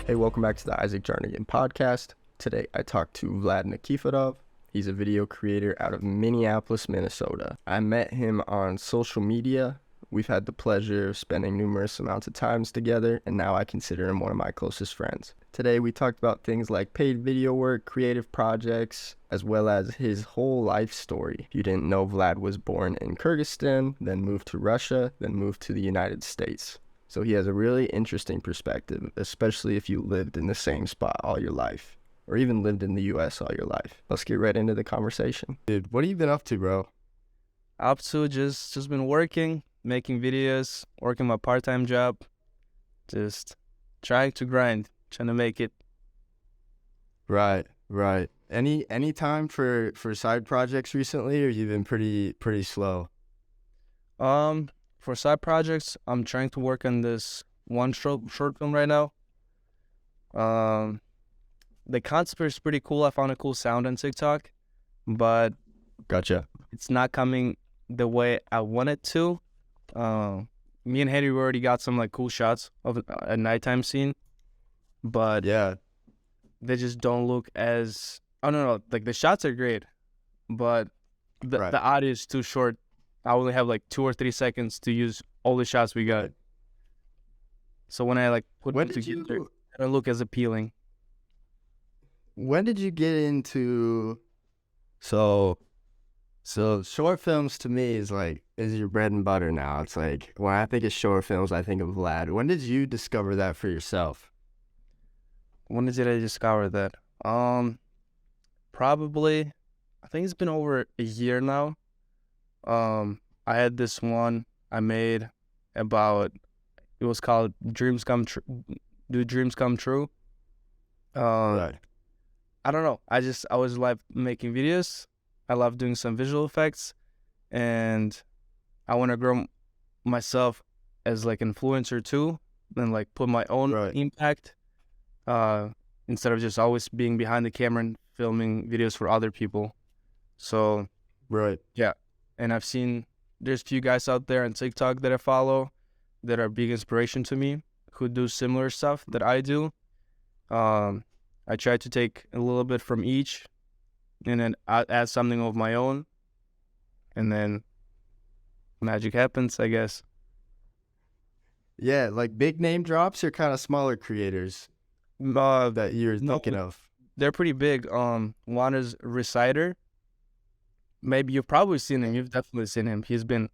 Hey, welcome back to the Jarnagin podcast. Today I talked to Vlad Nikiforov. He's a video creator out of Minneapolis, Minnesota. I met him on social media. We've had the pleasure of spending numerous amounts of times together, and now I consider him one of my closest friends. Today we talked about things like paid video work, creative projects, as well as his whole life story. If you didn't know, Vlad was born in Kyrgyzstan, then moved to Russia, then moved to the United States. So he has a really interesting perspective, especially if you lived in the same spot all your life, or even lived in the US all your life. Let's get right into the conversation. Dude, what have you been up to, bro? Up to just been working, making videos, working my part-time job, just trying to grind, trying to make it. Right. Any time for side projects recently, or you've been pretty slow? For side projects, I'm trying to work on this one short film right now. The concept is pretty cool. I found a cool sound on TikTok, but Gotcha. it's not coming the way I want it to. Me and Henry already got some like cool shots of a nighttime scene, but Yeah. they just don't look as. Oh no, like the shots are great, but the audio is too short. I only have like 2 or 3 seconds to use all the shots we got. So when I like put them together, they don't look as appealing. When did you get into so short films? To me is your bread and butter now. It's like when I think of short films, I think of Vlad. When did you discover that for yourself? When did I discover that? Probably, I think it's been over a year now. I had this one I made about, it was called Dreams Come True. Do Dreams Come True? Right. I don't know. I always like making videos. I love doing some visual effects, and I want to grow myself as like influencer too, and like put my own impact, instead of just always being behind the camera and filming videos for other people. So, yeah. And I've seen there's few guys out there on TikTok that I follow that are big inspiration to me, who do similar stuff that I do. I try to take a little bit from each and then add something of my own, and then magic happens, I guess. Yeah, like big name drops or kind of smaller creators that you're thinking of? They're pretty big. One is Reciter. Maybe you've probably seen him. You've definitely seen him. He's been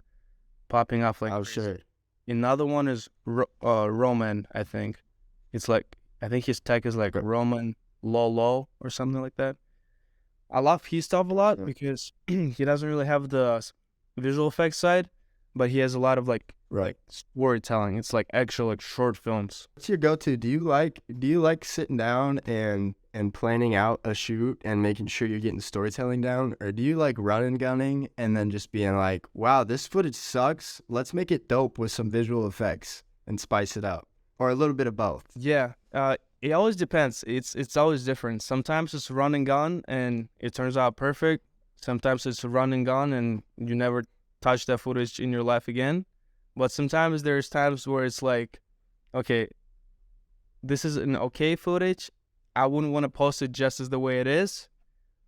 popping off like. Oh, sure. Another one is Roman, I think. It's like, I think his tag is like Roman Lolo or something like that. I love his stuff a lot because he doesn't really have the visual effects side, but he has a lot of like storytelling. It's like actual like short films. What's your go-to? Do you like sitting down and planning out a shoot and making sure you're getting storytelling down, or do you like running gunning and then just being like, wow, this footage sucks, let's make it dope with some visual effects and spice it up, or a little bit of both? Yeah, it always depends. It's always different. Sometimes it's run and gun and it turns out perfect. Sometimes it's run and gun and you never touch that footage in your life again. But sometimes there's times where it's like, okay, this is an okay footage. I wouldn't want to post it just as the way it is.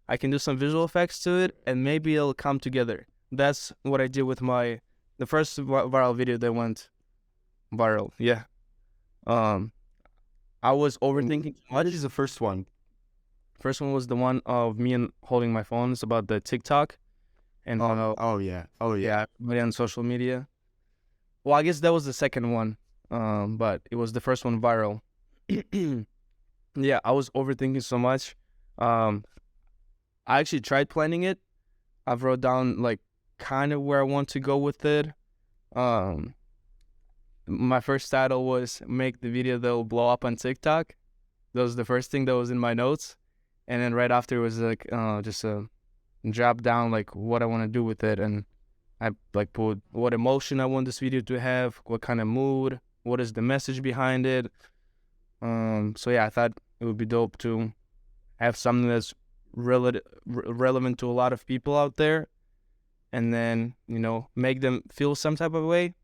I can do some visual effects to it, and maybe it'll come together. That's what I did with the first viral video that went viral. Yeah. I was overthinking. What is the first one? First one was the one of me and holding my phone. It's about the TikTok. And oh yeah. everybody on social media. Well, I guess that was the second one. But it was the first one viral. Yeah, I was overthinking so much. I actually tried planning it. I've wrote down like kind of where I want to go with it. My first title was make the video that will blow up on TikTok. That was the first thing that was in my notes. And then right after was like just a drop down like what I want to do with it, and I like put what emotion I want this video to have, what kind of mood, what is the message behind it. So yeah, I thought it would be dope to have something that's relevant to a lot of people out there, and then, you know, make them feel some type of way,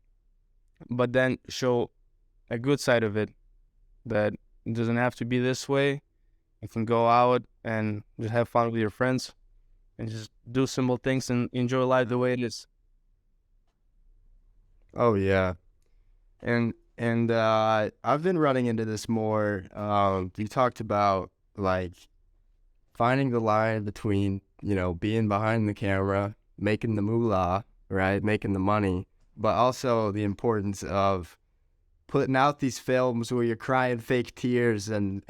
but then show a good side of it, that It doesn't have to be this way. You can go out and just have fun with your friends and just do simple things and enjoy life the way it is. Oh yeah. And I've been running into this more. You talked about like finding the line between, being behind the camera, making the moolah, right? Making the money, but also the importance of putting out these films where you're crying fake tears and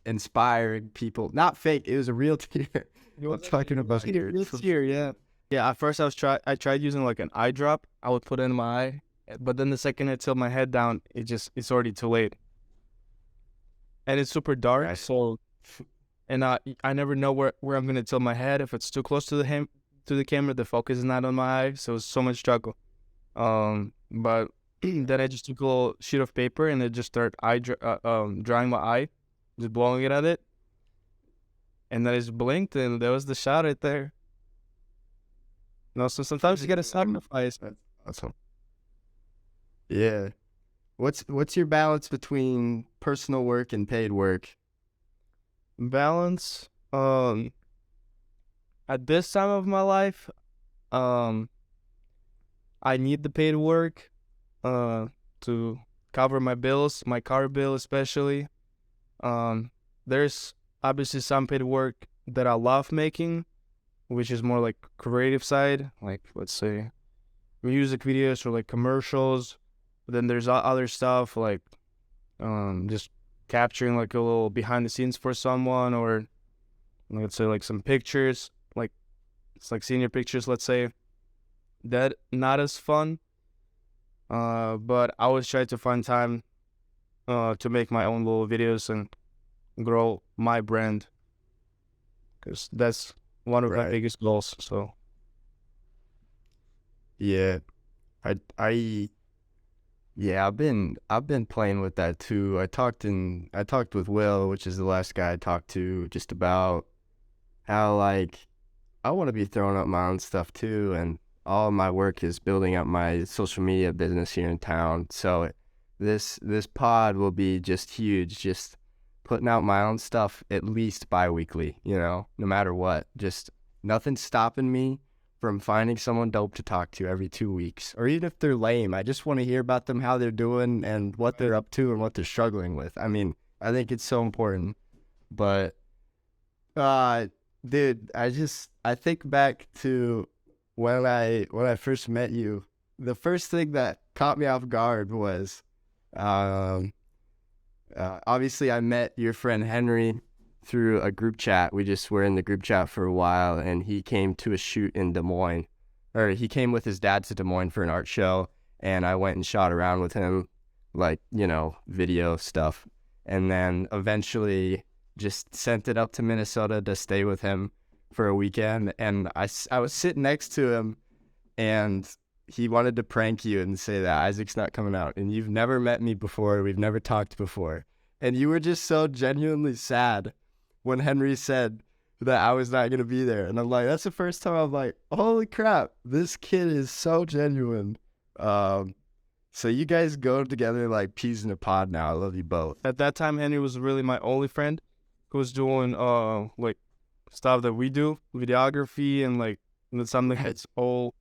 inspiring people. Not fake, it was a real tear. I'm talking about Real tear, yeah. Yeah, at first I tried using like an eye drop. I would put it in my eye, but then the second I tilt my head down, it's already too late. And it's super dark, Right. so and I never know where I'm gonna tilt my head. If it's too close to the camera, the focus is not on my eye, so it's so much struggle. But then I just took a little sheet of paper and I just started drawing my eye, just blowing it at it, and then I just blinked and there was the shot right there. So sometimes you gotta sacrifice. That's awesome. Yeah. What's your balance between personal work and paid work? Balance. At this time of my life, um, I need the paid work, to cover my bills, my car bill especially. There's obviously some paid work that I love making, which is more like creative side, like let's say music videos or like commercials. But then there's other stuff like just capturing like a little behind the scenes for someone, or let's say like some pictures, like it's like senior pictures, let's say. That not as fun. But I always try to find time to make my own little videos and grow my brand, because that's one of my Right. biggest goals. So Yeah. I yeah, I've been playing with that too. I talked with Will, which is the last guy I talked to, just about how like I want to be throwing up my own stuff too, and all of my work is building up my social media business here in town. So this pod will be just huge, just putting out my own stuff at least bi-weekly, no matter what. Just nothing's stopping me from finding someone dope to talk to every 2 weeks. Or even if they're lame, I just want to hear about them, how they're doing and what they're up to and what they're struggling with. I mean, I think it's so important. But uh dude, I think back to when I first met you. The first thing that caught me off guard was um obviously I met your friend Henry through a group chat. We just were in the group chat for a while, and he came to a shoot in Des Moines, or he came with his dad to Des Moines for an art show, and I went and shot around with him, like, video stuff. And then eventually just sent it up to Minnesota to stay with him for a weekend. And I was sitting next to him, and he wanted to prank you and say that Isaac's not coming out. And you've never met me before. We've never talked before. And you were just so genuinely sad when Henry said that I was not going to be there. And I'm like, that's the first time I'm like, holy crap, this kid is so genuine. So you guys go together like peas in a pod now. I love you both. at that time, Henry was really my only friend who was doing like stuff that we do, videography, and like that's something that's all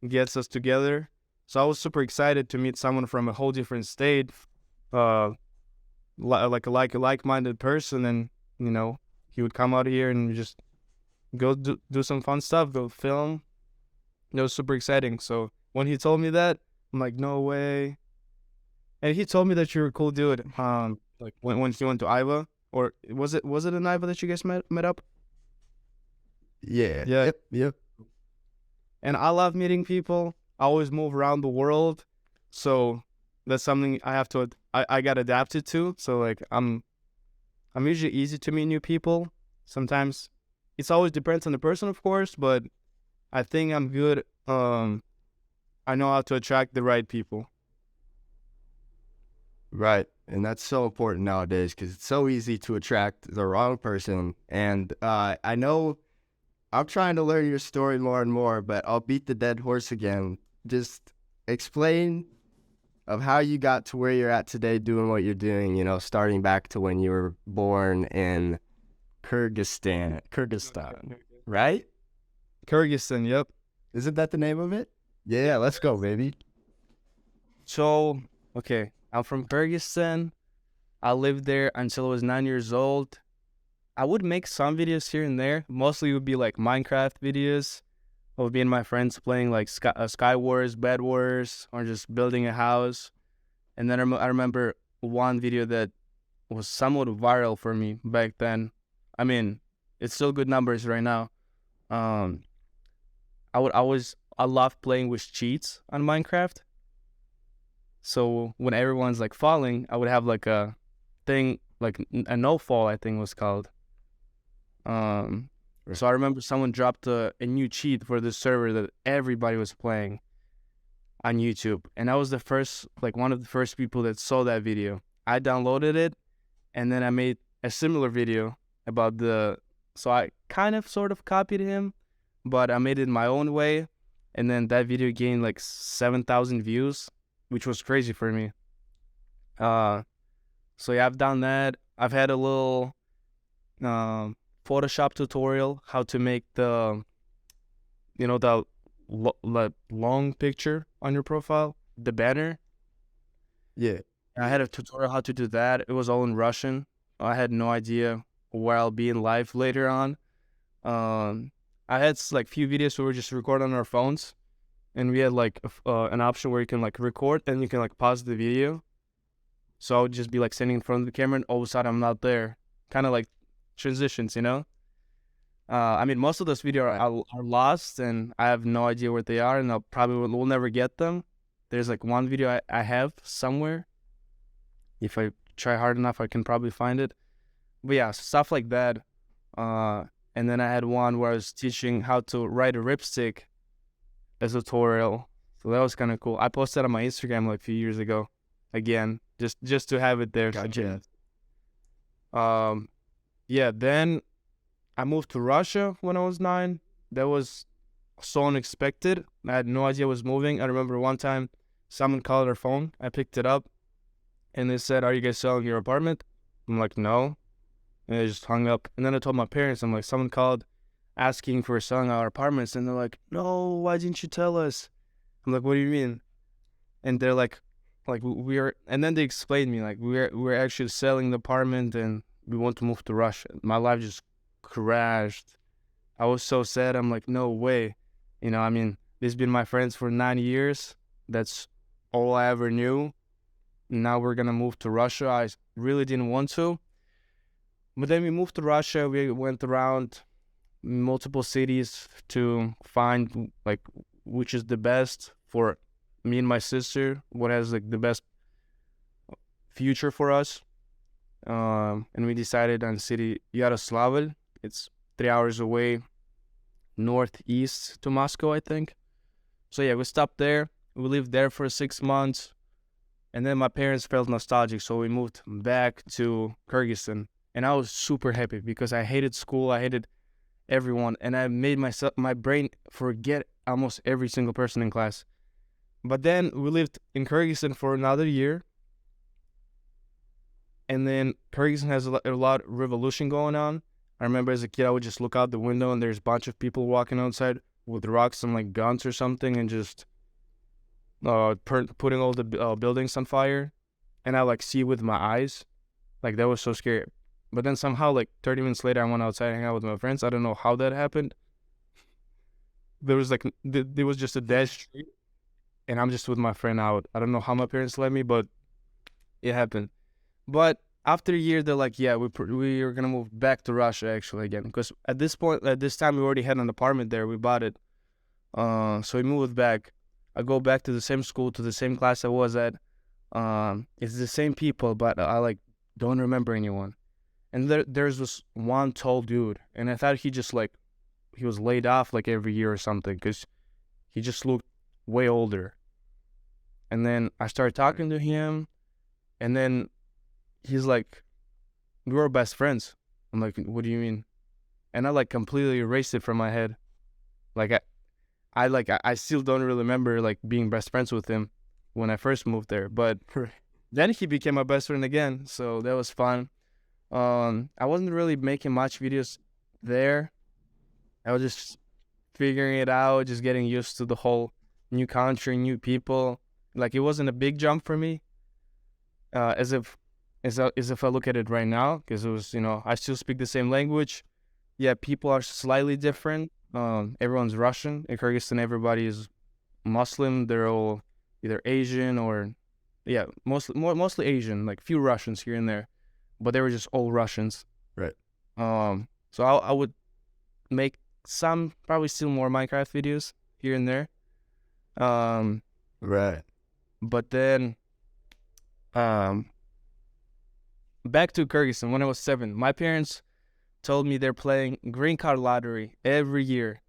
gets us together. So I was super excited to meet someone from a whole different state, uh, like a like-minded person, and he would come out here and just go do some fun stuff, go film. It was super exciting. So when he told me that, I'm like, no way. And he told me that you're a cool dude. Like when he went to Iowa, or was it in Iowa that you guys met up? Yeah. Yeah. Yep. And I love meeting people. I always move around the world, so that's something I got adapted to. So like I'm usually easy to meet new people. Sometimes it's always depends on the person, of course, but I think I'm good. I know how to attract the right people. Right. And that's so important nowadays because it's so easy to attract the wrong person. And I know I'm trying to learn your story more and more, but I'll beat the dead horse again. Just explain of how you got to where you're at today doing what you're doing, you know, starting back to when you were born in Kyrgyzstan, right? Kyrgyzstan, yep. Isn't that the name of it? Yeah, let's go, baby. So, okay, I'm from Kyrgyzstan. I lived there until I was 9 years old. I would make some videos here and there. Mostly it would be like Minecraft videos of me and my friends playing like Sky Wars, Bed Wars, or just building a house. And then I remember one video that was somewhat viral for me back then. I mean, it's still good numbers right now. Um, I loved playing with cheats on Minecraft. So when everyone's like falling, I would have like a thing, like a no fall, I think it was called. So I remember someone dropped a new cheat for this server that everybody was playing on YouTube, and I was the first, like one of the first people that saw that video. I downloaded it, and then I made a similar video about so I kind of sort of copied him, but I made it my own way, and then that video gained like 7,000 views, which was crazy for me. So yeah, I've done that. I've had a little Photoshop tutorial how to make the long picture on your profile, the banner. Yeah. I had a tutorial how to do that. It was all in Russian. I had no idea where I'll be in life later on. I had like few videos where we just record on our phones, and we had like an option where you can like record and you can like pause the video. So I would just be like standing in front of the camera, and all of a sudden I'm not there. Kind of like transitions, you know. I mean, most of those videos are lost, and I have no idea where they are, and I'll probably will never get them. There's like one video I have somewhere. If I try hard enough, I can probably find it. But yeah, stuff like that. And then I had one where I was teaching how to write a ripstick as a tutorial. So that was kind of cool. I posted on my Instagram like a few years ago. Again, just to have it there. Gotcha. Yeah, then I moved to Russia when I was 9. That was so unexpected. I had no idea I was moving. I remember one time someone called our phone. I picked it up, and they said, "Are you guys selling your apartment?" I'm like, "No." And they just hung up. And then I told my parents, I'm like, "Someone called asking for selling our apartments." And they're like, "No, why didn't you tell us?" I'm like, "What do you mean?" And they're like we're, and then they explained me like we're actually selling the apartment and we want to move to Russia. My life just crashed. I was so sad. I'm like, no way. You know, I mean, this has been my friends for 9 years. That's all I ever knew. Now we're gonna move to Russia. I really didn't want to. But then we moved to Russia. We went around multiple cities to find like which is the best for me and my sister, what has like the best future for us. And we decided on city Yaroslavl. It's 3 hours away, northeast to Moscow, I think. So yeah, we stopped there. We lived there for 6 months, and then my parents felt nostalgic, so we moved back to Kyrgyzstan. And I was super happy because I hated school, I hated everyone, and I made my brain forget almost every single person in class. But then we lived in Kyrgyzstan for another year, and then Kyrgyzstan has a lot of revolution going on. I remember as a kid, I would just look out the window and there's a bunch of people walking outside with rocks and like guns or something, and just putting all the buildings on fire. And I like see with my eyes, like that was so scary. But then somehow like 30 minutes later, I went outside and hang out with my friends. I don't know how that happened. There was just a dead street, and I'm just with my friend out. I don't know how my parents let me, but it happened. But after a year, they're like, yeah, we are gonna move back to Russia actually again, because at this time, we already had an apartment there. We bought it, so we moved back. I go back to the same school, to the same class I was at. It's the same people, but I like don't remember anyone. And there's this one tall dude, and I thought he was laid off like every year or something, because he just looked way older. And then I started talking to him, and then he's like, we were best friends. I'm like, what do you mean? And I like completely erased it from my head. Like I still don't really remember like being best friends with him. when I first moved there. But then he became my best friend again, so that was fun. I wasn't really making much videos there. I was just figuring it out, just getting used to the whole new country, new people. Like, it wasn't a big jump for me, as if I look at it right now, because it was, I still speak the same language. Yeah, people are slightly different. Everyone's Russian. In Kyrgyzstan, everybody is Muslim. They're all either Asian or, yeah, mostly Asian. Like, few Russians here and there, but they were just all Russians. Right. So I would make some, probably still more Minecraft videos here and there. Right. But then, back to Kyrgyzstan. When I was 7, my parents told me they're playing green card lottery every year.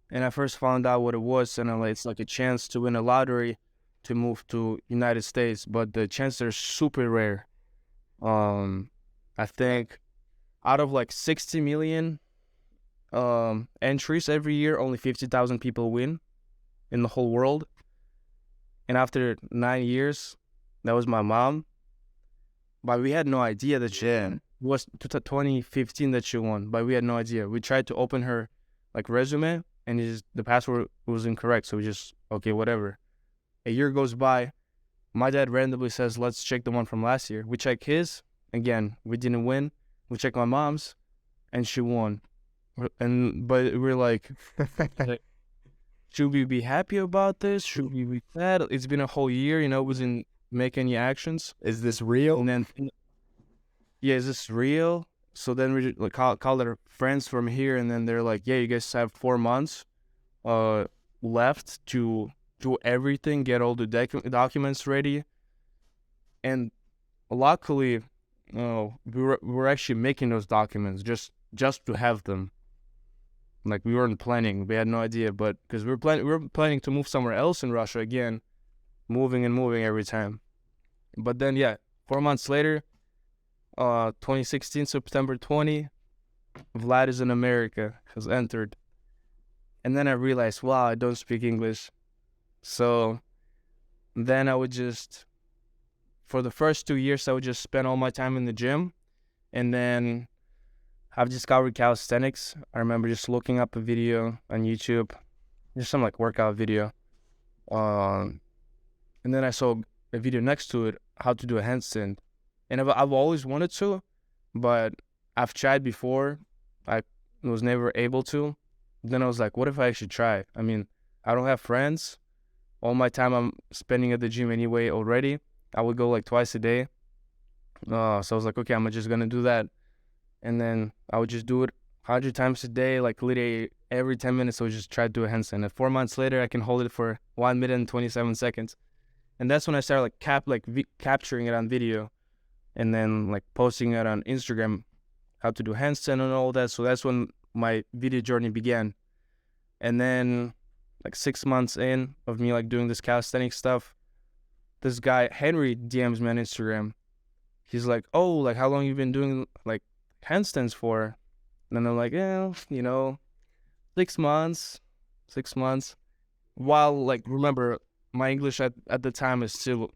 And I first found out what it was, and I'm like, it's like a chance to win a lottery to move to United States, but the chances are super rare. I think out of like 60 million entries every year, only 50,000 people win in the whole world. And after 9 years, that was my mom. But we had no idea that she won. It was 2015 that she won, but we had no idea. We tried to open her like resume, and the password was incorrect. So we just, okay, whatever. A year goes by. My dad randomly says, let's check the one from last year. We check his. Again, we didn't win. We check my mom's, and she won. But we're like, should we be happy about this? Should we be sad? It's been a whole year, we didn't make any actions. Is this real? And then, yeah, is this real? So then we like call their friends from here, and then they're like, yeah, you guys have 4 months left to do everything, get all the documents ready. And luckily, we were actually making those documents just to have them. Like, we weren't planning, we had no idea, but because we were planning to move somewhere else in Russia again, moving every time. But then, yeah, 4 months later, 2016, September 20, Vlad is in America, has entered. And then I realized, wow, I don't speak English. So then I would just, for the first 2 years, I would just spend all my time in the gym. And then I've discovered calisthenics. I remember just looking up a video on YouTube, just some like workout video. And then I saw a video next to it, how to do a handstand. And I've always wanted to, but I've tried before. I was never able to. Then I was like, what if I actually try? I mean, I don't have friends. All my time I'm spending at the gym anyway already. I would go like twice a day. So I was like, okay, I'm just going to do that. And then I would just do it 100 times a day, like literally every 10 minutes I would just try to do a handstand. And 4 months later, I can hold it for 1 minute and 27 seconds. And that's when I started capturing it on video, and then like posting it on Instagram, how to do handstand and all that. So that's when my video journey began. And then like 6 months in of me like doing this calisthenics stuff, this guy Henry DMs me on Instagram. He's like, oh, like how long you been doing like handstands for? And then I'm like, yeah, 6 months. While like, remember, my English at the time is still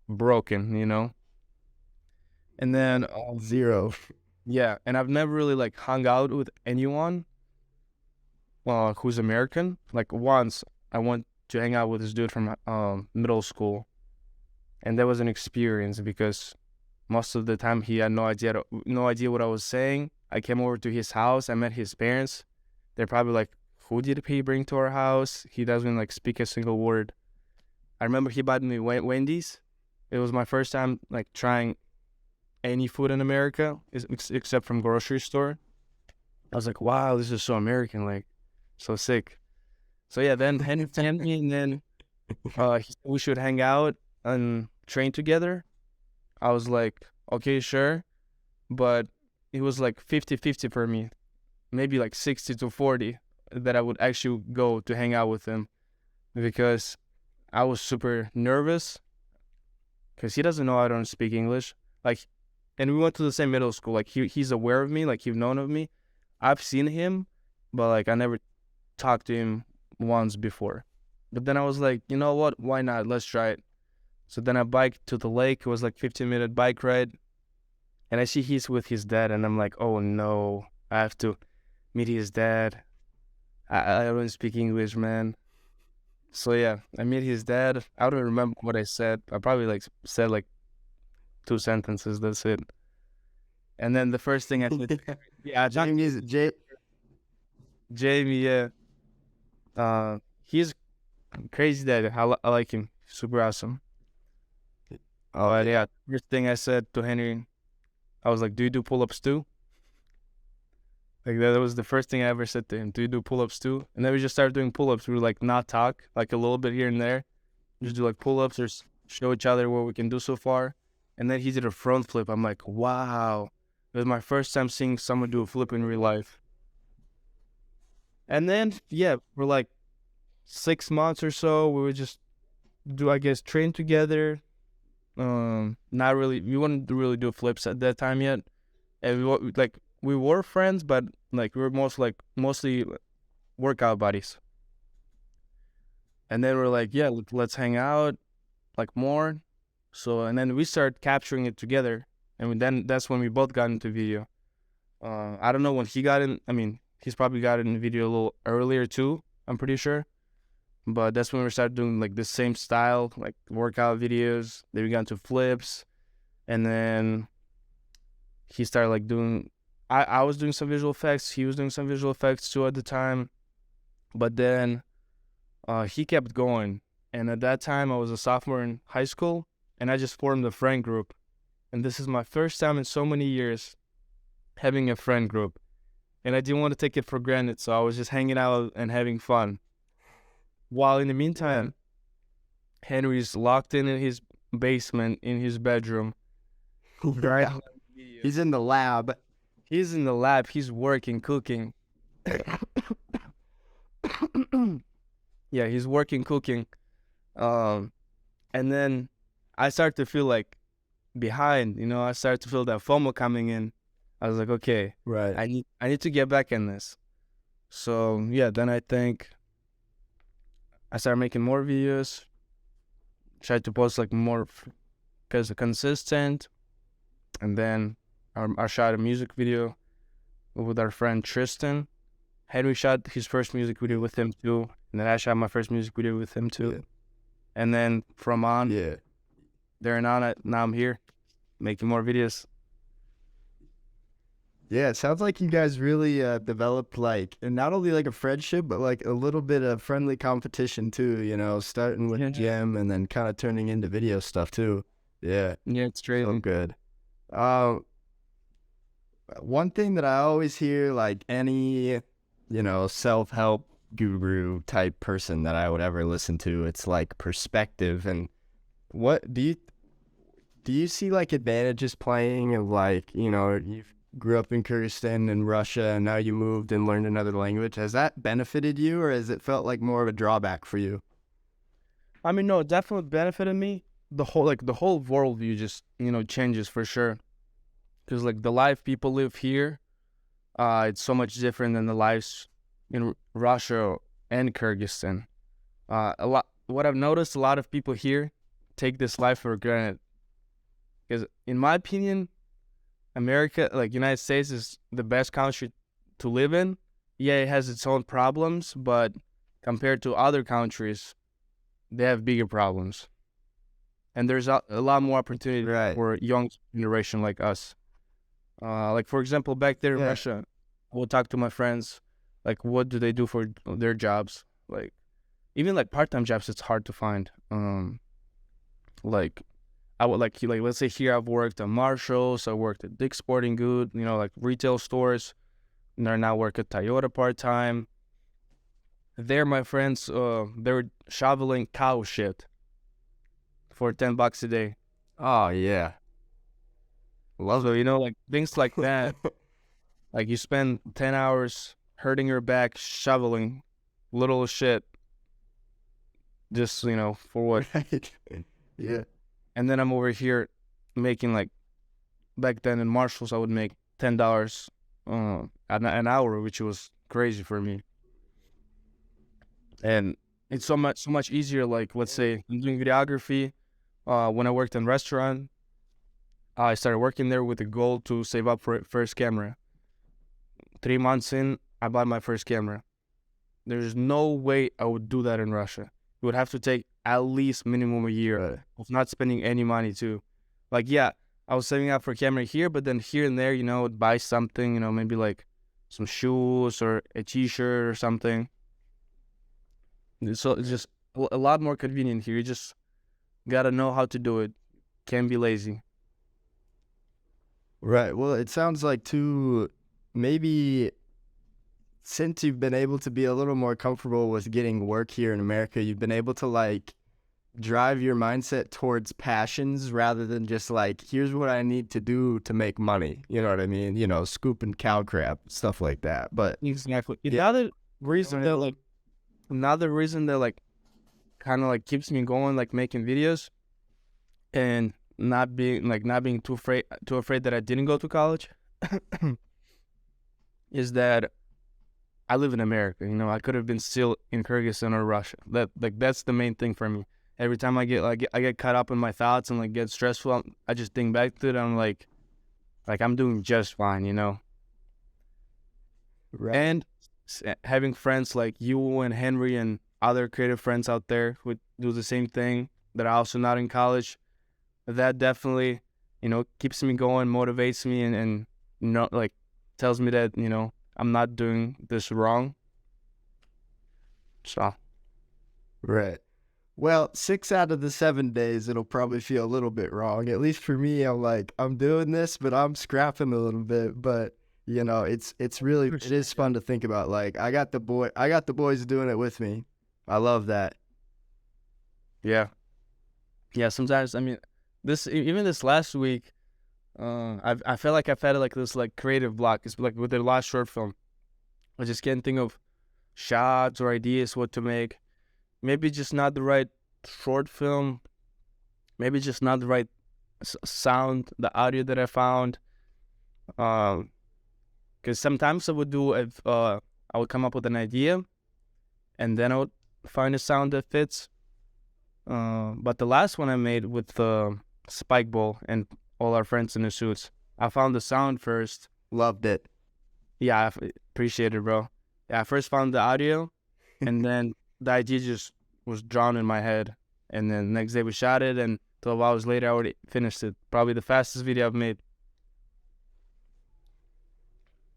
broken, And then zero. Yeah, and I've never really like hung out with anyone who's American. Like, once I went to hang out with this dude from middle school, and that was an experience because most of the time he had no idea what I was saying. I came over to his house. I met his parents. They're probably like, who did he bring to our house? He doesn't like speak a single word. I remember he bought me Wendy's. It was my first time like trying any food in America except from grocery store. I was like, wow, this is so American, like so sick. So yeah, then Henry sent me, and then we should hang out and train together. I was like, okay, sure. But it was like 50-50 for me, maybe like 60-40 that I would actually go to hang out with him, because I was super nervous because he doesn't know I don't speak English. Like, and we went to the same middle school. Like, he's aware of me, like he's known of me. I've seen him, but like I never talked to him once before. But then I was like, you know what? Why not? Let's try it. So then I biked to the lake. It was like 15-minute bike ride. And I see he's with his dad, and I'm like, oh no, I have to meet his dad. I don't speak English, man. So yeah, I meet his dad. I don't remember what I said. I probably like said like 2 sentences. That's it. And then the first thing I said, yeah, Jamie, yeah. He's crazy dad. I like him. Super awesome. Oh, But yeah, first thing I said to Henry, I was like, do you do pull-ups too? Like that was the first thing I ever said to him. Do you do pull-ups too? And then we just started doing pull-ups. We would like not talk, like a little bit here and there. Just do like pull-ups or show each other what we can do so far. And then he did a front flip. I'm like, wow. It was my first time seeing someone do a flip in real life. And then, yeah, for like 6 months or so, we would just do, I guess, train together. Not really, we wouldn't really do flips at that time yet. And we were friends, but like we were mostly workout buddies. And then we're like, yeah, let's hang out like more. So, and then we started capturing it together. And then that's when we both got into video. I don't know when he got in. I mean, he's probably got in video a little earlier too, I'm pretty sure. But that's when we started doing like the same style, like workout videos. Then we got into flips. And then he started like doing, I was doing some visual effects. He was doing some visual effects too at the time. But then he kept going. And at that time, I was a sophomore in high school. And I just formed a friend group. And this is my first time in so many years having a friend group. And I didn't want to take it for granted. So I was just hanging out and having fun. While in the meantime, Henry's locked in his basement, in his bedroom. Right. He's in the lab. He's in the lab. He's working, cooking. Yeah, he's working, cooking. And then I start to feel like behind, I start to feel that FOMO coming in. I was like, okay, right. I need to get back in this. So yeah, then I think I started making more videos, tried to post like more consistent. And then I shot a music video with our friend Tristan. Henry shot his first music video with him too. And then I shot my first music video with him too. Yeah. And then from on, there and on, now I'm here making more videos. Yeah, it sounds like you guys really developed like not only like a friendship, but like a little bit of friendly competition too, starting with gym and then kind of turning into video stuff too. Yeah. Yeah, it's great. So good. One thing that I always hear, like any, self-help guru type person that I would ever listen to, it's like perspective. And what do you see like advantages playing of like, you grew up in Kyrgyzstan and Russia and now you moved and learned another language. Has that benefited you or has it felt like more of a drawback for you? I mean, no, it definitely benefited me. The whole worldview just, changes for sure. Because like the life people live here, it's so much different than the lives in Russia and Kyrgyzstan. What I've noticed, a lot of people here take this life for granted. Because in my opinion, America, like United States, is the best country to live in. Yeah, it has its own problems, but compared to other countries, they have bigger problems. And there's a lot more opportunity for young generation like us. Like, for example, back there in Russia, I would talk to my friends, like, what do they do for their jobs? Like, even like part-time jobs, it's hard to find. Like, I would like let's say here I've worked at Marshalls, I worked at Dick's Sporting Goods, like retail stores, and I now work at Toyota part-time. There, my friends, they were shoveling cow shit for $10 a day. Oh yeah, love it. Like things like that. Like you spend 10 hours hurting your back shoveling little shit, just for what? Right. Yeah. And then I'm over here making like, back then in Marshalls I would make $10 an hour, which was crazy for me. And it's so much easier. Like, let's say I'm doing videography, when I worked in restaurant, I started working there with the goal to save up for first camera. 3 months in, I bought my first camera. There's no way I would do that in Russia. It would have to take at least minimum a year of not spending any money too. Like, yeah, I was saving up for a camera here, but then here and there, I would buy something, maybe like some shoes or a t-shirt or something. So it's just a lot more convenient here. You just gotta know how to do it. Can't be lazy. Right. Well, it sounds like too, maybe since you've been able to be a little more comfortable with getting work here in America, you've been able to like drive your mindset towards passions rather than just like, here's what I need to do to make money. You know what I mean? Scooping cow crap, stuff like that. But Exactly. yeah, Another reason that like kind of like keeps me going, like making videos, and not being too afraid that I didn't go to college, is that I live in America. I could have been still in Kyrgyzstan or Russia. That's the main thing for me. Every time I get caught up in my thoughts and like get stressful, I just think back to it. I'm like I'm doing just fine, right. And having friends like you and Henry and other creative friends out there who do the same thing that are also not in college, that definitely, keeps me going, motivates me, and like tells me that, I'm not doing this wrong. So. Right. Well, 6 out of the 7 days, it'll probably feel a little bit wrong. At least for me, I'm like, I'm doing this, but I'm scrapping a little bit. But it is fun to think about. Like, I got the boys doing it with me. I love that. Yeah. Sometimes, I mean, even this last week, I felt like I've had like this like creative block. It's like with the last short film, I just can't think of shots or ideas what to make. Maybe just not the right short film. Maybe just not the right sound, the audio that I found. Because sometimes I would I would come up with an idea, and then I would find a sound that fits. But the last one I made with the spike ball and all our friends in the suits, I found the sound first. Loved it. Yeah, I appreciate it, bro. Yeah, I first found the audio, and then the idea just was drawn in my head. And then next day we shot it, and 12 hours later I already finished it. Probably the fastest video I've made.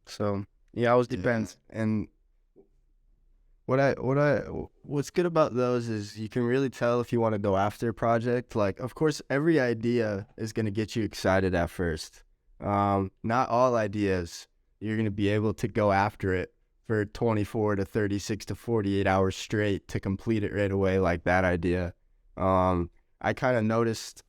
So yeah, it always depends. Yeah. And what's good about those is you can really tell if you want to go after a project. Like, of course, every idea is going to get you excited at first. Not all ideas you're going to be able to go after it for 24 to 36 to 48 hours straight to complete it right away, like that idea. I kind of noticed,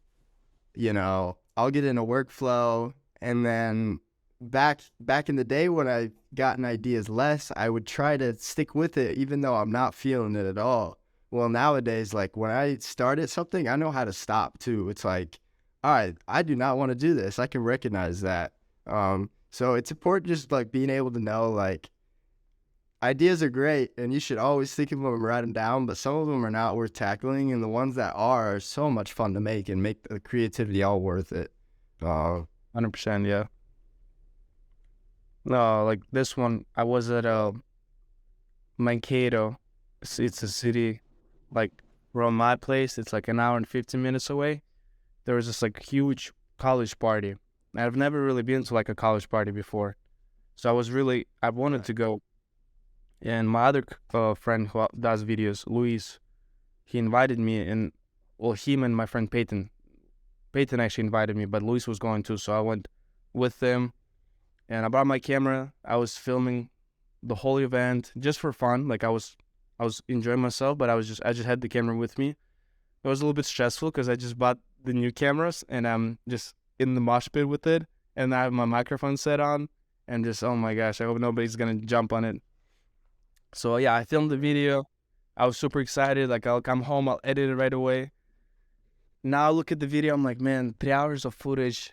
I'll get in a workflow, and then back in the day when I gotten ideas less, I would try to stick with it even though I'm not feeling it at all. Well, nowadays, like when I started something, I know how to stop too. It's like, all right, I do not want to do this. I can recognize that. So it's important just like being able to know, like, ideas are great and you should always think of them and write them down, but some of them are not worth tackling, and the ones that are so much fun to make and make the creativity all worth it. 100%, yeah. No, like this one, I was at Mankato. It's a city like from my place. It's like an hour and 15 minutes away. There was this like huge college party. I've never really been to like a college party before, so I wanted to go. And my other friend who does videos, Luis, he invited me, and well, him and my friend Peyton actually invited me, but Luis was going too, so I went with them. And I brought my camera. I was filming the whole event just for fun. Like I was enjoying myself, but I just had the camera with me. It was a little bit stressful because I just bought the new cameras and I'm just in the mosh pit with it, and I have my microphone set on, and just, oh my gosh, I hope nobody's gonna jump on it. So yeah, I filmed the video. I was super excited. Like I'll come home, I'll edit it right away. Now I look at the video, I'm like, man, 3 hours of footage,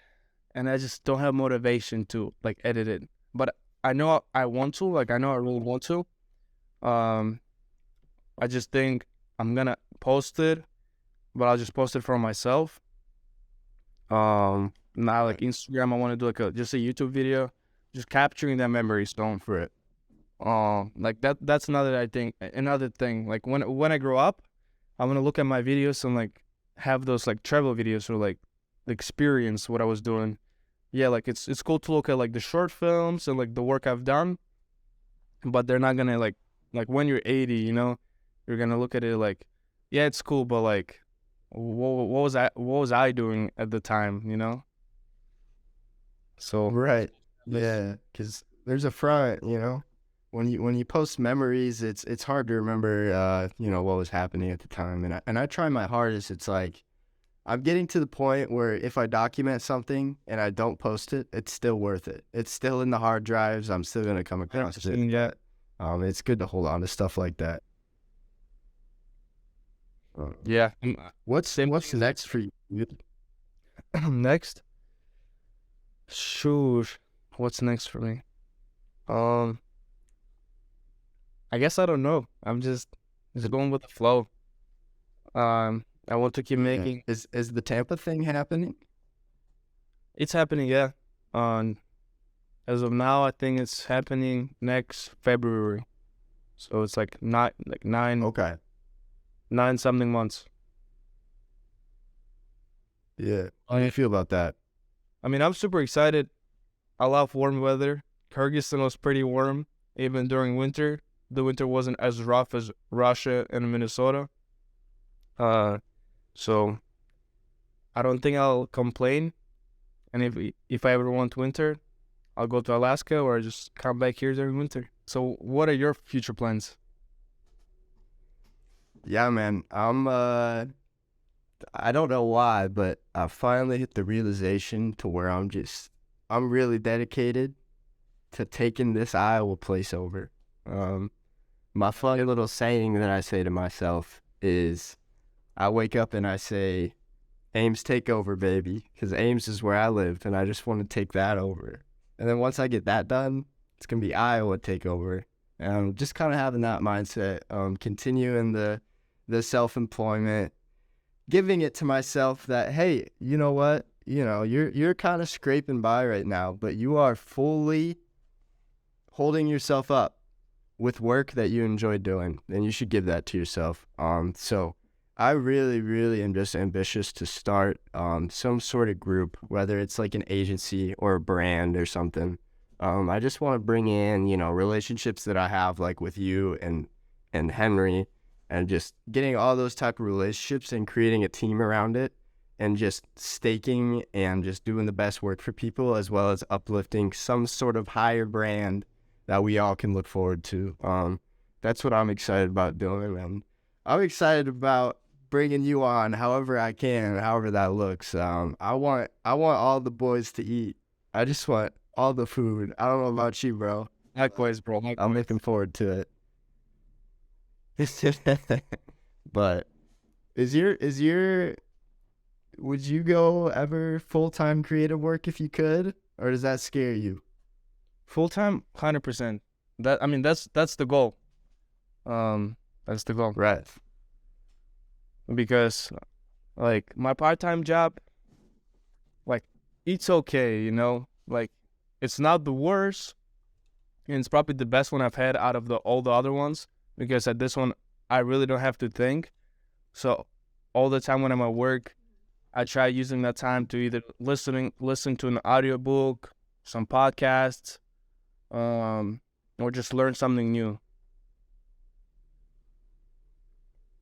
and I just don't have motivation to like edit it. But I know I want to, like I know I really want to. I just think I'm gonna post it, but I'll just post it for myself. Now like Instagram, I want to do like just a YouTube video, just capturing that memory stone for it. Like that's another thing. Like when I grow up, I'm gonna look at my videos and like have those like travel videos or like experience what I was doing. Yeah, like it's cool to look at like the short films and like the work I've done, but they're not gonna like when you're 80, you're gonna look at it like, yeah, it's cool, but like, what was I doing at the time? So Right. Yeah, because there's a front, when you post memories, it's hard to remember, what was happening at the time. And I try my hardest. It's like I'm getting to the point where if I document something and I don't post it, it's still worth it. It's still in the hard drives. I'm still gonna come across it. yeah, It's good to hold on to stuff like that. yeah. What's next for you? Next, sure. What's next for me? I guess I don't know. I'm just going with the flow. I want to keep making. Is the Tampa thing happening? It's happening, yeah. As of now, I think it's happening next February. So it's like nine Okay. 9-something months. Yeah. How do you feel about that? I mean, I'm super excited. I love warm weather. Kyrgyzstan was pretty warm, even during winter. The winter wasn't as rough as Russia and Minnesota. So I don't think I'll complain. And if I ever want winter, I'll go to Alaska or just come back here during winter. So what are your future plans? Yeah, man. I don't know why, but I finally hit the realization to where I'm really dedicated to taking this Iowa place over. My funny little saying that I say to myself is, I wake up and I say, Ames take over, baby, because Ames is where I lived, and I just want to take that over. And then once I get that done, it's going to be Iowa take over. And just kind of having that mindset, continuing the self-employment, giving it to myself that, hey, you know what? You're kind of scraping by right now, but you are fully holding yourself up with work that you enjoy doing, and you should give that to yourself. So I really, really am just ambitious to start some sort of group, whether it's like an agency or a brand or something. I just want to bring in, relationships that I have like with you and Henry, and just getting all those type of relationships and creating a team around it, and just staking and just doing the best work for people, as well as uplifting some sort of higher brand that we all can look forward to. That's what I'm excited about doing, and I'm excited about bringing you on however I can, however that looks. I want all the boys to eat. I just want all the food. I don't know about you, bro. Likewise, bro. I'm looking forward to it. But would you go ever full-time creative work if you could, or does that scare you? Full-time, 100%. That's the goal. That's the goal. Right. Because like my part-time job, like it's okay, like it's not the worst, and it's probably the best one I've had out of all the other ones, because at this one I really don't have to think. So all the time when I'm at work, I try using that time to either listen to an audiobook, some podcasts, or just learn something new.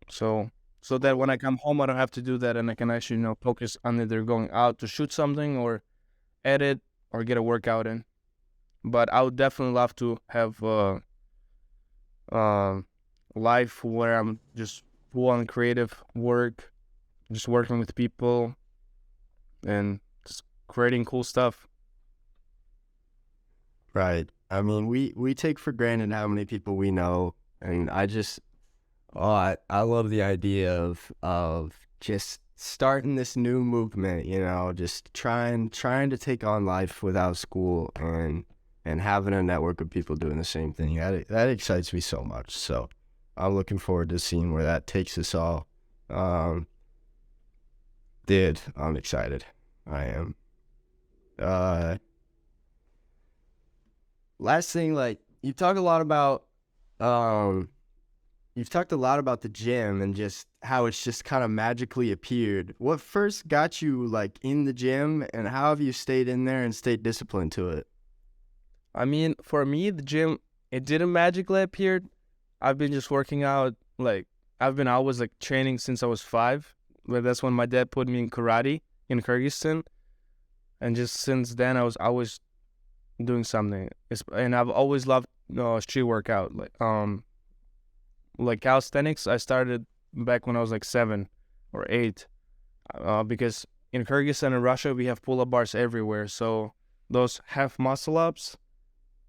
So that when I come home, I don't have to do that, and I can actually, focus on either going out to shoot something or edit or get a workout in. But I would definitely love to have life where I'm just full on creative work, just working with people and just creating cool stuff. Right. I mean, we take for granted how many people we know, and I love the idea of just starting this new movement, just trying to take on life without school, and having a network of people doing the same thing. That excites me so much. So I'm looking forward to seeing where that takes us all. Dude, I'm excited. I am. Last thing, like, you talk a lot about, you've talked a lot about the gym and just how it's just kind of magically appeared. What first got you, like, in the gym, and how have you stayed in there and stayed disciplined to it? I mean, for me, the gym, it didn't magically appear. I've been just working out, like, I've been always, like, training since I was 5. But that's when my dad put me in karate in Kyrgyzstan. And just since then, I was always doing something. And I've always loved street workout. Like calisthenics, I started back when I was, like, 7 or 8. Because in Kyrgyzstan and Russia, we have pull-up bars everywhere. So those half muscle-ups,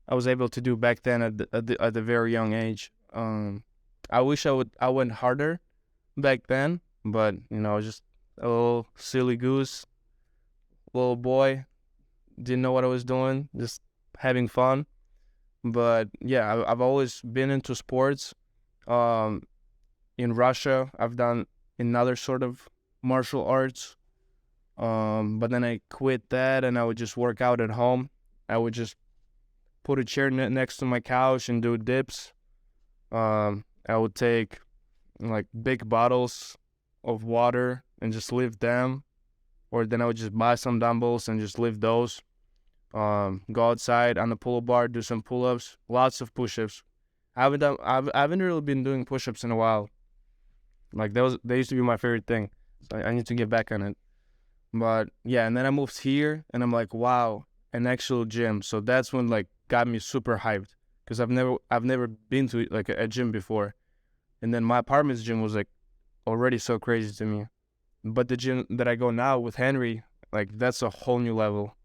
I was able to do back then at the very young age. I wish I went harder back then, but just a little silly goose, little boy, didn't know what I was doing, just having fun. But yeah, I've always been into sports. In Russia, I've done another sort of martial arts. But then I quit that, and I would just work out at home. I would just put a chair next to my couch and do dips. I would take, like, big bottles of water and just lift them, or then I would just buy some dumbbells and just lift those. Go outside on the pull-up bar, do some pull-ups, lots of push-ups. I haven't really been doing push-ups in a while. Like, they used to be my favorite thing. So I need to get back on it. But yeah, and then I moved here, and I'm like, wow, an actual gym. So that's when, like, got me super hyped, because I've never been to, like, a gym before. And then my apartment's gym was, like, already so crazy to me. But the gym that I go now with Henry, like, that's a whole new level.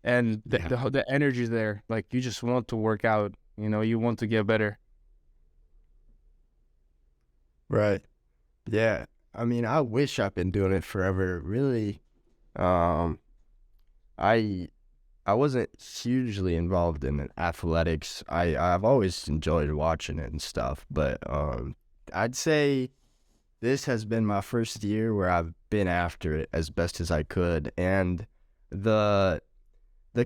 And the energy there, like, you just want to work out, you want to get better. Right. Yeah. I mean, I wish I've been doing it forever. Really, I I wasn't hugely involved in athletics. I've always enjoyed watching it and stuff, but I'd say this has been my first year where I've been after it as best as I could, and the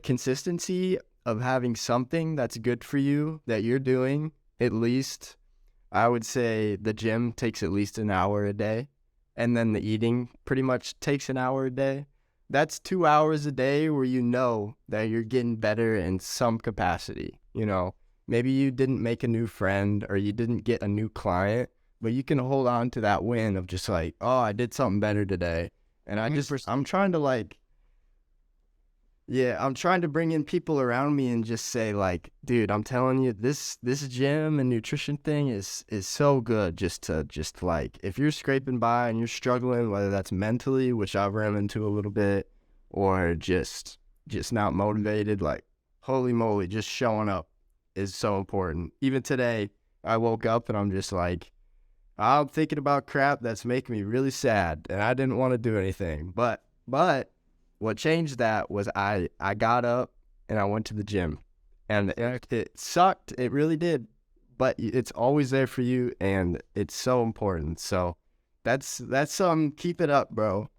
consistency of having something that's good for you that you're doing, at least I would say the gym takes at least an hour a day, and then the eating pretty much takes an hour a day. That's 2 hours a day where you know that you're getting better in some capacity. You know, maybe you didn't make a new friend or you didn't get a new client, but you can hold on to that win of just like, oh, I did something better today. And I'm trying to I'm trying to bring in people around me and just say, like, dude, I'm telling you, this gym and nutrition thing is so good. Just like, if you're scraping by and you're struggling, whether that's mentally, which I've run into a little bit, or just not motivated, like, holy moly, just showing up is so important. Even today, I woke up and I'm just like, I'm thinking about crap that's making me really sad, and I didn't want to do anything. But what changed that was I got up and I went to the gym, and it sucked. It really did, but it's always there for you, and it's so important. So that's keep it up, bro.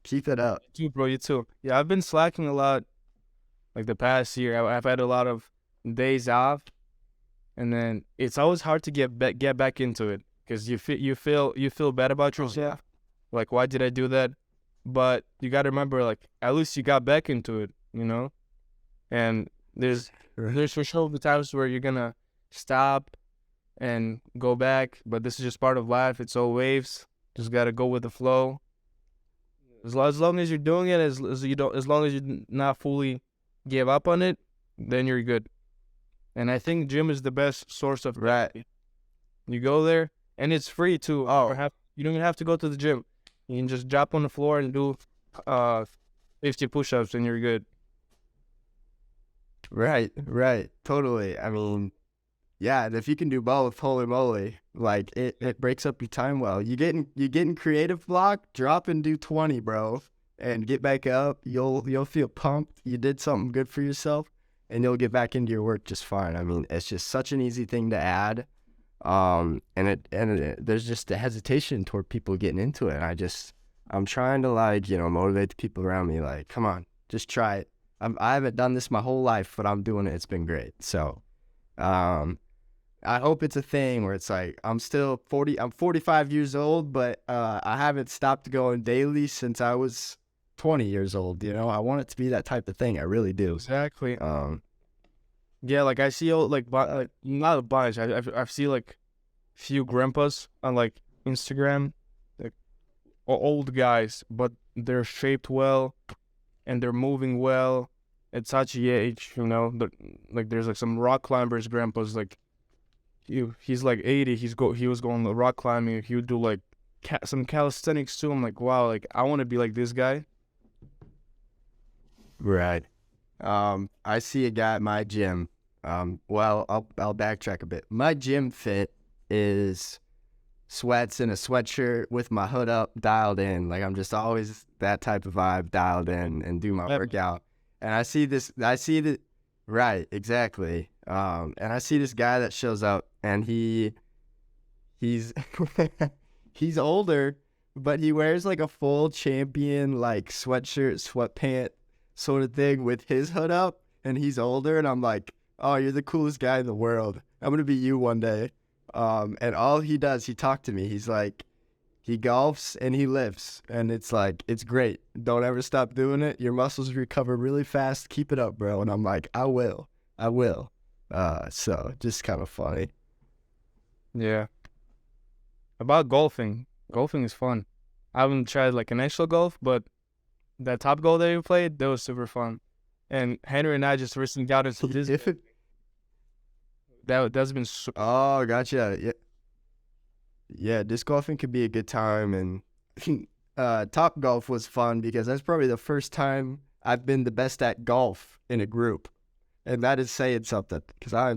Keep it up. You, bro, you too. Yeah, I've been slacking a lot, like, the past year. I've had a lot of days off, and then it's always hard to get back into it, because you feel bad about yourself. Yeah. Like, why did I do that? But you got to remember, like, at least you got back into it, you know? And there's for sure the times where you're going to stop and go back, but this is just part of life. It's all waves. Just got to go with the flow. As long as you're doing it, as long as you not fully give up on it, then you're good. And I think gym is the best source of therapy. You go there, and it's free too. You don't even have to go to the gym. You can just drop on the floor and do 50 push-ups, and you're good. Right, totally. I mean, yeah, and if you can do both, holy moly, like, it breaks up your time well. You getting creative block, drop and do 20, bro, and get back up. You'll feel pumped. You did something good for yourself, and you'll get back into your work just fine. I mean, it's just such an easy thing to add. And there's just a hesitation toward people getting into it. I'm trying to like, motivate the people around me. Like, come on, just try it. I haven't done this my whole life, but I'm doing it. It's been great. So, I hope it's a thing where it's like I'm 45 years old, but I haven't stopped going daily since I was 20 years old. I want it to be that type of thing. I really do. Exactly. Yeah, like I see like not a bunch. I've seen like few grandpas on like Instagram, like old guys, but they're shaped well and they're moving well at such a age. Like there's like some rock climbers grandpas like. He's like 80. He was going rock climbing. He would do like some calisthenics too. I'm like, wow, like I want to be like this guy. Right. I see a guy at my gym. Well, I'll backtrack a bit. My gym fit is sweats and a sweatshirt with my hood up, dialed in. Like I'm just always that type of vibe, dialed in, and do my workout. And I see the right, exactly. And I see this guy that shows up, and he's he's older, but he wears like a full champion like sweatshirt, sweatpant sort of thing with his hood up, and he's older, and I'm like, oh, you're the coolest guy in the world. I'm gonna be you one day. And all he does, he talked to me. He's like, he golfs and he lifts, and it's like, it's great. Don't ever stop doing it. Your muscles recover really fast. Keep it up, bro. And I'm like, I will. So just kind of funny. Yeah. About golfing. Golfing is fun. I haven't tried like an actual golf, but that top golf that you played, that was super fun. And Henry and I just recently got into this. That's been super. Oh, gotcha. Yeah. Yeah, disc golfing could be a good time, and Top Golf was fun because that's probably the first time I've been the best at golf in a group, and that is saying something because I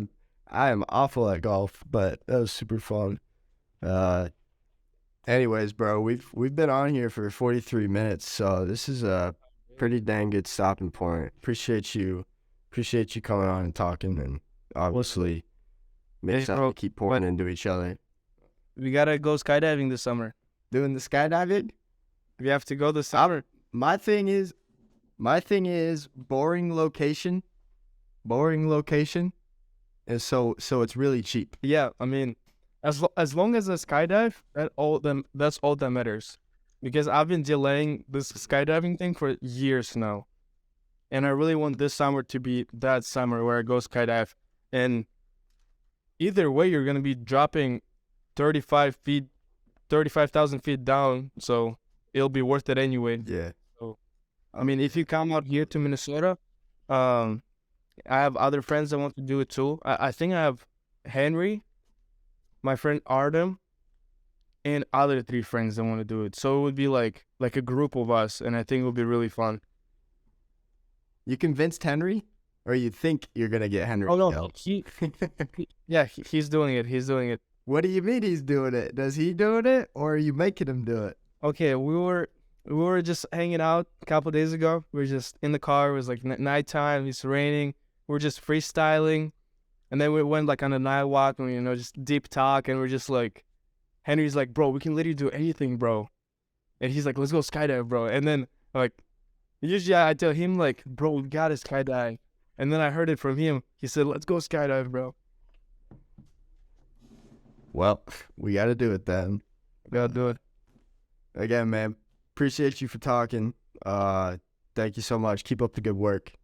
am awful at golf, but that was super fun. Anyways, bro, we've been on here for 43 minutes, so this is a pretty dang good stopping point. Appreciate you coming on and talking, and obviously makes us keep pouring into each other. We gotta go skydiving this summer. Doing the skydiving? We have to go this summer. My thing is boring location, and so it's really cheap. Yeah, I mean, as long as I skydive, that's all that matters. Because I've been delaying this skydiving thing for years now, and I really want this summer to be that summer where I go skydive. And either way, you're gonna be dropping 35,000 feet down, so it'll be worth it anyway. Yeah. So, I mean, if you come out here to Minnesota, I have other friends that want to do it too. I think I have Henry, my friend Artem, and other 3 friends that want to do it. So it would be like a group of us, and I think it would be really fun. You convinced Henry? Or you think you're going to get Henry? Oh, no. He's doing it. He's doing it. What do you mean he's doing it? Does he doing it, or are you making him do it? Okay, we were just hanging out a couple of days ago. We were just in the car. It was like nighttime. It's raining. We were just freestyling, and then we went like on a night walk and just deep talk. And we're just like, Henry's like, bro, we can literally do anything, bro. And he's like, let's go skydive, bro. And then like, usually I tell him like, bro, we gotta skydive. And then I heard it from him. He said, let's go skydive, bro. Well, we got to do it then. We got to do it. Again, man, appreciate you for talking. Thank you so much. Keep up the good work.